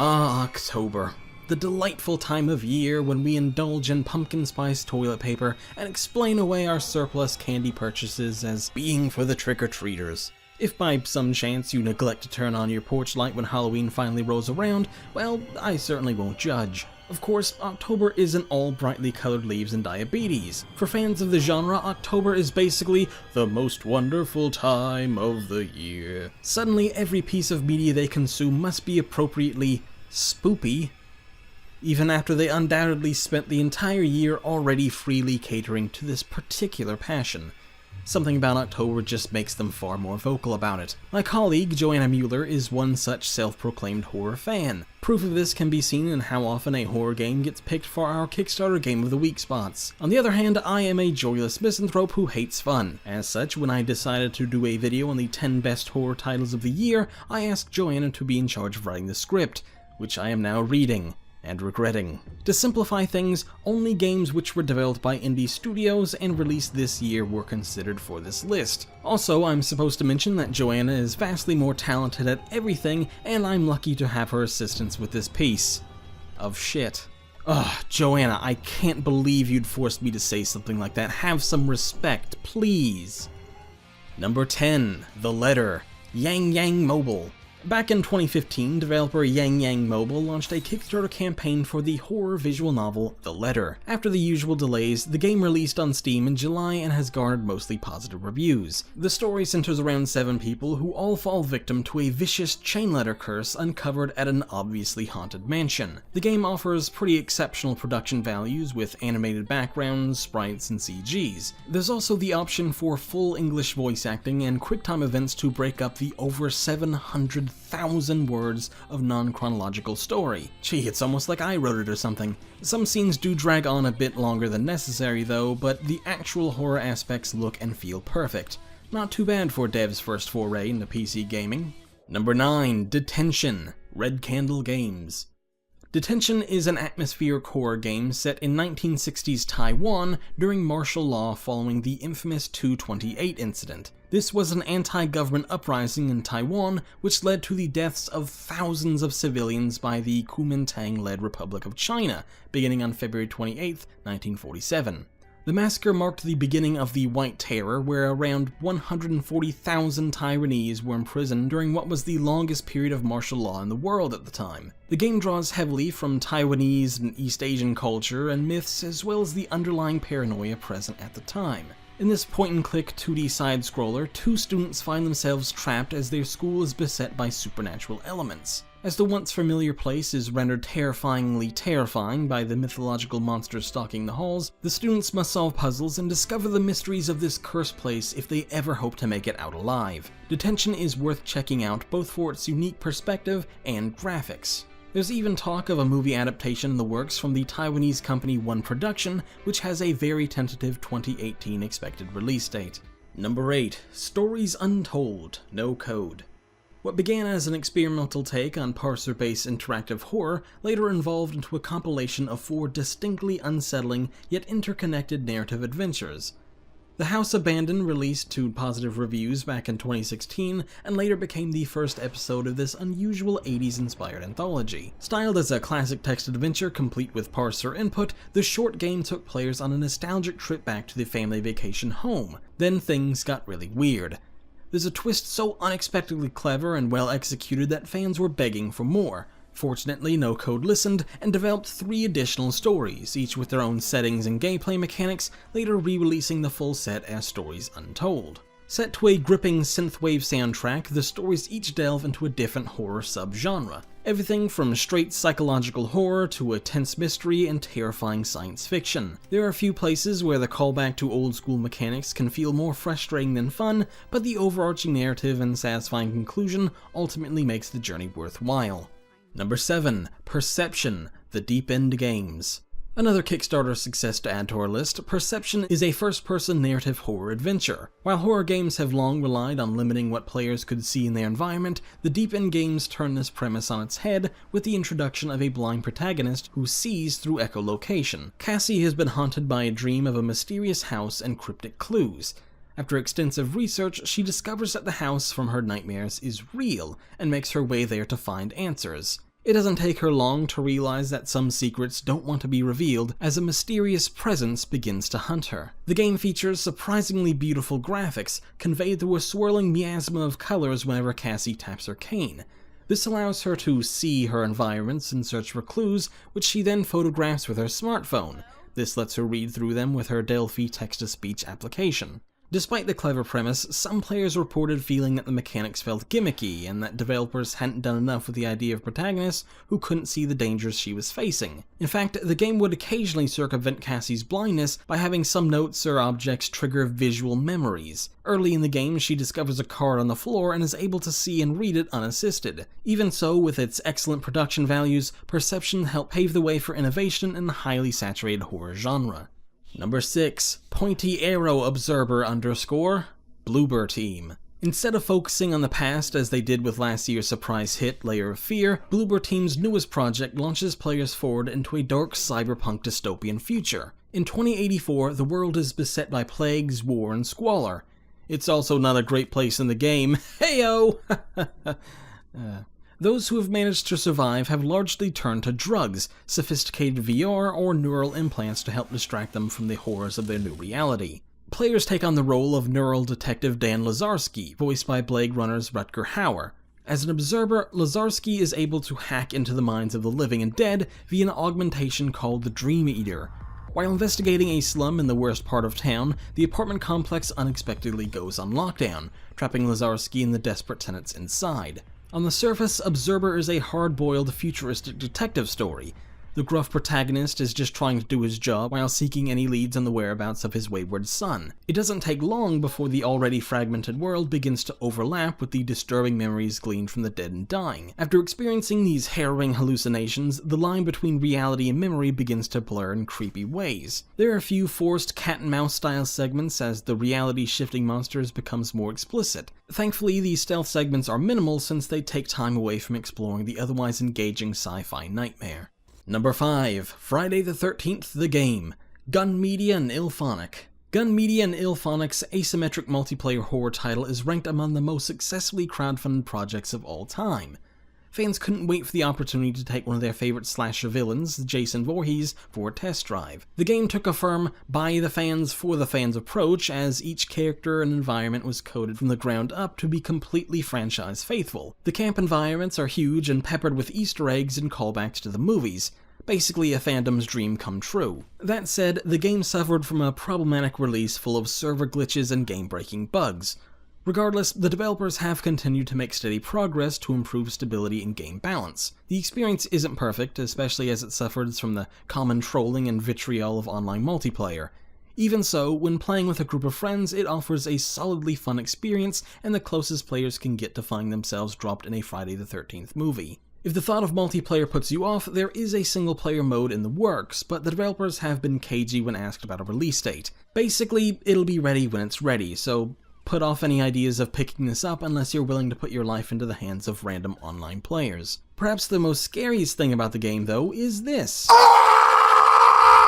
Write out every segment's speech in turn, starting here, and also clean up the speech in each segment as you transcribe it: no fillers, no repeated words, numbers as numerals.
Ah, October. The delightful time of year when we indulge in pumpkin spice toilet paper and explain away our surplus candy purchases as being for the trick-or-treaters. If by some chance you neglect to turn on your porch light when Halloween finally rolls around, well, I certainly won't judge. Of course, October isn't all brightly colored leaves and diabetes. For fans of the genre, October is basically the most wonderful time of the year. Suddenly, every piece of media they consume must be appropriately spoopy, even after they undoubtedly spent the entire year already freely catering to this particular passion. Something about October just makes them far more vocal about it. My colleague, Joanna Mueller, is one such self-proclaimed horror fan. Proof of this can be seen in how often a horror game gets picked for our Kickstarter Game of the Week spots. On the other hand, I am a joyless misanthrope who hates fun. As such, when I decided to do a video on the 10 best horror titles of the year, I asked Joanna to be in charge of writing the script, which I am now reading and regretting. To simplify things, only games which were developed by indie studios and released this year were considered for this list. Also, I'm supposed to mention that Joanna is vastly more talented at everything, and I'm lucky to have her assistance with this piece of shit. Ugh, Joanna, I can't believe you'd forced me to say something like that. Have some respect, please. Number 10. The Letter. YANGYANG Mobile. Back in 2015, developer YANGYANG Mobile launched a Kickstarter campaign for the horror visual novel The Letter. After the usual delays, the game released on Steam in July and has garnered mostly positive reviews. The story centers around 7 people who all fall victim to a vicious chain letter curse uncovered at an obviously haunted mansion. The game offers pretty exceptional production values with animated backgrounds, sprites, and CGs. There's also the option for full English voice acting and QuickTime events to break up the over 700,000 words of non-chronological story. Gee, it's almost like I wrote it or something. Some scenes do drag on a bit longer than necessary though, but the actual horror aspects look and feel perfect. Not too bad for dev's first foray into PC gaming. Number 9. Detention. Red Candle Games. Detention is an atmospheric horror game set in 1960s Taiwan during martial law following the infamous 228 incident. This was an anti-government uprising in Taiwan which led to the deaths of thousands of civilians by the Kuomintang-led Republic of China, beginning on February 28, 1947. The massacre marked the beginning of the White Terror, where around 140,000 Taiwanese were imprisoned during what was the longest period of martial law in the world at the time. The game draws heavily from Taiwanese and East Asian culture and myths, as well as the underlying paranoia present at the time. In this point-and-click 2D side-scroller, 2 students find themselves trapped as their school is beset by supernatural elements. As the once familiar place is rendered terrifyingly terrifying by the mythological monsters stalking the halls, the students must solve puzzles and discover the mysteries of this cursed place if they ever hope to make it out alive. Detention is worth checking out both for its unique perspective and graphics. There's even talk of a movie adaptation in the works from the Taiwanese company One Production, which has a very tentative 2018 expected release date. Number 8. Stories Untold. No Code. What began as an experimental take on parser-based interactive horror later evolved into a compilation of 4 distinctly unsettling yet interconnected narrative adventures. The House Abandoned released to positive reviews back in 2016 and later became the first episode of this unusual 80s-inspired anthology. Styled as a classic text adventure complete with parser input, the short game took players on a nostalgic trip back to the family vacation home. Then things got really weird. There's a twist so unexpectedly clever and well executed that fans were begging for more. Fortunately, No Code listened and developed 3 additional stories, each with their own settings and gameplay mechanics, later re-releasing the full set as Stories Untold. Set to a gripping synthwave soundtrack, the stories each delve into a different horror subgenre. Everything from straight psychological horror to a tense mystery and terrifying science fiction. There are a few places where the callback to old school mechanics can feel more frustrating than fun, but the overarching narrative and satisfying conclusion ultimately makes the journey worthwhile. Number 7. Perception. The Deep End Games. Another Kickstarter success to add to our list, Perception is a first-person narrative horror adventure. While horror games have long relied on limiting what players could see in their environment, the Deep End Games turn this premise on its head with the introduction of a blind protagonist who sees through echolocation. Cassie has been haunted by a dream of a mysterious house and cryptic clues. After extensive research, she discovers that the house from her nightmares is real and makes her way there to find answers. It doesn't take her long to realize that some secrets don't want to be revealed as a mysterious presence begins to hunt her. The game features surprisingly beautiful graphics, conveyed through a swirling miasma of colors whenever Cassie taps her cane. This allows her to see her environments and search for clues, which she then photographs with her smartphone. This lets her read through them with her Delphi text-to-speech application. Despite the clever premise, some players reported feeling that the mechanics felt gimmicky, and that developers hadn't done enough with the idea of protagonists who couldn't see the dangers she was facing. In fact, the game would occasionally circumvent Cassie's blindness by having some notes or objects trigger visual memories. Early in the game, she discovers a card on the floor and is able to see and read it unassisted. Even so, with its excellent production values, Perception helped pave the way for innovation in the highly saturated horror genre. Number 6. Pointy Arrow Observer _ BLOOBER Team. Instead of focusing on the past as they did with last year's surprise hit Layer of Fear, BLOOBER Team's newest project launches players forward into a dark cyberpunk dystopian future. In 2084, the world is beset by plagues, war, and squalor. It's also not a great place in the game. Heyo! Those who have managed to survive have largely turned to drugs, sophisticated VR, or neural implants to help distract them from the horrors of their new reality. Players take on the role of neural detective Dan Lazarski, voiced by Blade Runner's Rutger Hauer. As an observer, Lazarski is able to hack into the minds of the living and dead via an augmentation called the Dream Eater. While investigating a slum in the worst part of town, the apartment complex unexpectedly goes on lockdown, trapping Lazarski and the desperate tenants inside. On the surface, Observer is a hard-boiled, futuristic detective story. The gruff protagonist is just trying to do his job while seeking any leads on the whereabouts of his wayward son. It doesn't take long before the already fragmented world begins to overlap with the disturbing memories gleaned from the dead and dying. After experiencing these harrowing hallucinations, the line between reality and memory begins to blur in creepy ways. There are a few forced cat-and-mouse style segments as the reality-shifting monsters becomes more explicit. Thankfully, these stealth segments are minimal since they take time away from exploring the otherwise engaging sci-fi nightmare. Number 5. Friday the 13th, the game. Gun Media and ILLFONIC. Gun Media and ILLFONIC's asymmetric multiplayer horror title is ranked among the most successfully crowdfunded projects of all time. Fans couldn't wait for the opportunity to take one of their favorite slasher villains, Jason Voorhees, for a test drive. The game took a firm, by the fans, for the fans approach, as each character and environment was coded from the ground up to be completely franchise faithful. The camp environments are huge and peppered with Easter eggs and callbacks to the movies. Basically a fandom's dream come true. That said, the game suffered from a problematic release full of server glitches and game-breaking bugs. Regardless, the developers have continued to make steady progress to improve stability and game balance. The experience isn't perfect, especially as it suffers from the common trolling and vitriol of online multiplayer. Even so, when playing with a group of friends, it offers a solidly fun experience and the closest players can get to finding themselves dropped in a Friday the 13th movie. If the thought of multiplayer puts you off, there is a single-player mode in the works, but the developers have been cagey when asked about a release date. Basically, it'll be ready when it's ready, so put off any ideas of picking this up unless you're willing to put your life into the hands of random online players. Perhaps the most scariest thing about the game, though, is this.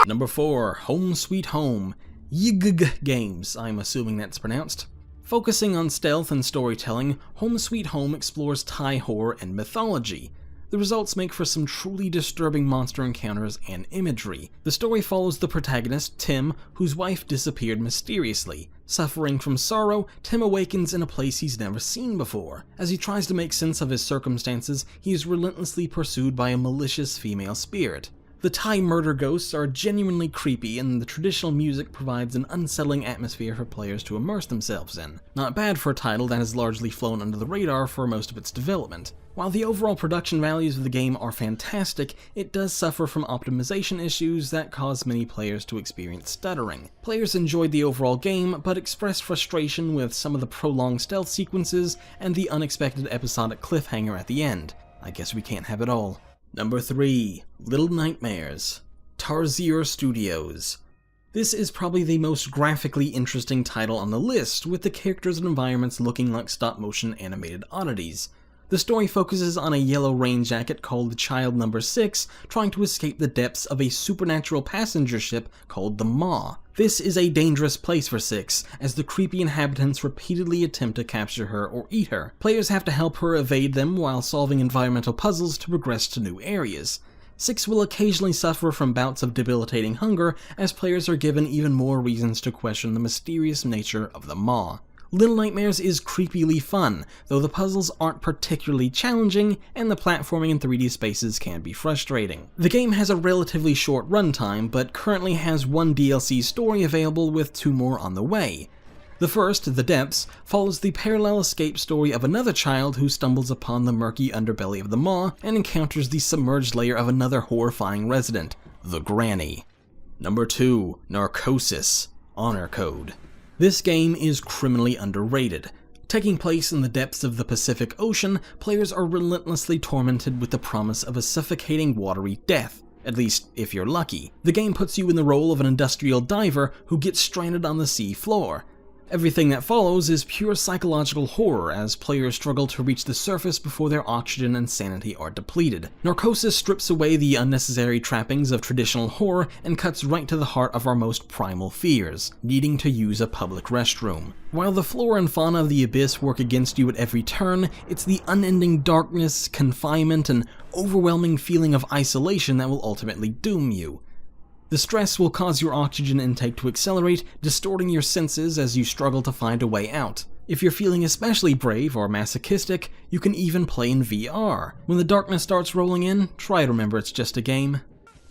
Number 4. Home Sweet Home. YGGGAMES, I'm assuming that's pronounced. Focusing on stealth and storytelling, Home Sweet Home explores Thai horror and mythology. The results make for some truly disturbing monster encounters and imagery. The story follows the protagonist, Tim, whose wife disappeared mysteriously. Suffering from sorrow, Tim awakens in a place he's never seen before. As he tries to make sense of his circumstances, he is relentlessly pursued by a malicious female spirit. The Thai murder ghosts are genuinely creepy, and the traditional music provides an unsettling atmosphere for players to immerse themselves in. Not bad for a title that has largely flown under the radar for most of its development. While the overall production values of the game are fantastic, it does suffer from optimization issues that cause many players to experience stuttering. Players enjoyed the overall game, but expressed frustration with some of the prolonged stealth sequences and the unexpected episodic cliffhanger at the end. I guess we can't have it all. Number 3. Little Nightmares. TASIER Studios. This is probably the most graphically interesting title on the list, with the characters and environments looking like stop-motion animated oddities. The story focuses on a yellow rain jacket called Child Number 6 trying to escape the depths of a supernatural passenger ship called the Maw. This is a dangerous place for Six, as the creepy inhabitants repeatedly attempt to capture her or eat her. Players have to help her evade them while solving environmental puzzles to progress to new areas. Six will occasionally suffer from bouts of debilitating hunger, as players are given even more reasons to question the mysterious nature of the Maw. Little Nightmares is creepily fun, though the puzzles aren't particularly challenging, and the platforming in 3D spaces can be frustrating. The game has a relatively short runtime, but currently has one DLC story available with 2 more on the way. The first, The Depths, follows the parallel escape story of another child who stumbles upon the murky underbelly of the Maw and encounters the submerged lair of another horrifying resident, the Granny. Number 2, Narcosis, Honor Code. This game is criminally underrated. Taking place in the depths of the Pacific Ocean, players are relentlessly tormented with the promise of a suffocating watery death, at least if you're lucky. The game puts you in the role of an industrial diver who gets stranded on the sea floor. Everything that follows is pure psychological horror as players struggle to reach the surface before their oxygen and sanity are depleted. Narcosis strips away the unnecessary trappings of traditional horror and cuts right to the heart of our most primal fears, needing to use a public restroom. While the flora and fauna of the abyss work against you at every turn, it's the unending darkness, confinement, and overwhelming feeling of isolation that will ultimately doom you. The stress will cause your oxygen intake to accelerate, distorting your senses as you struggle to find a way out. If you're feeling especially brave or masochistic, you can even play in VR. When the darkness starts rolling in, try to remember it's just a game.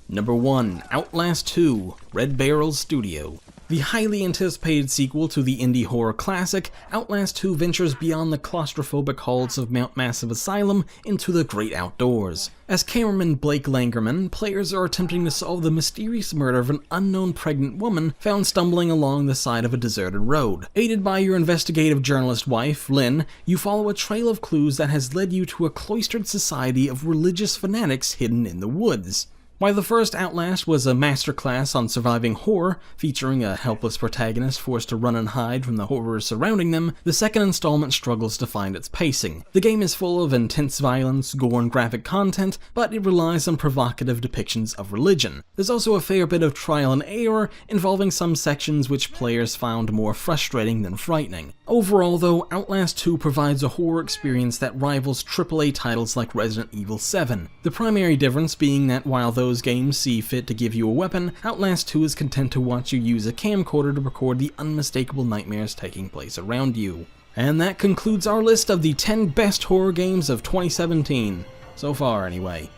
Number 1, Outlast 2, Red Barrel Studio. The highly anticipated sequel to the indie horror classic, Outlast 2 ventures beyond the claustrophobic halls of Mount Massive Asylum into the great outdoors. As cameraman Blake Langerman, players are attempting to solve the mysterious murder of an unknown pregnant woman found stumbling along the side of a deserted road. Aided by your investigative journalist wife, Lynn, you follow a trail of clues that has led you to a cloistered society of religious fanatics hidden in the woods. While the first Outlast was a masterclass on surviving horror, featuring a helpless protagonist forced to run and hide from the horrors surrounding them, the second installment struggles to find its pacing. The game is full of intense violence, gore, and graphic content, but it relies on provocative depictions of religion. There's also a fair bit of trial and error, involving some sections which players found more frustrating than frightening. Overall, though, Outlast 2 provides a horror experience that rivals AAA titles like Resident Evil 7. The primary difference being that while those games see fit to give you a weapon, Outlast 2 is content to watch you use a camcorder to record the unmistakable nightmares taking place around you. And that concludes our list of the 10 best horror games of 2017. So far, anyway.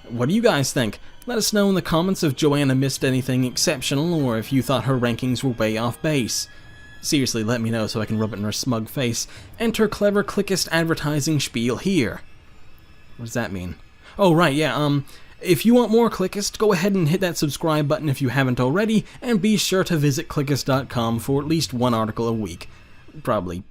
What do you guys think? Let us know in the comments if Joanna missed anything exceptional, or if you thought her rankings were way off base. Seriously, let me know so I can rub it in her smug face. Enter clever clickist advertising spiel here. What does that mean? Oh, right, yeah, if you want more Clickist, go ahead and hit that subscribe button if you haven't already, and be sure to visit Clickist.com for at least one article a week. Probably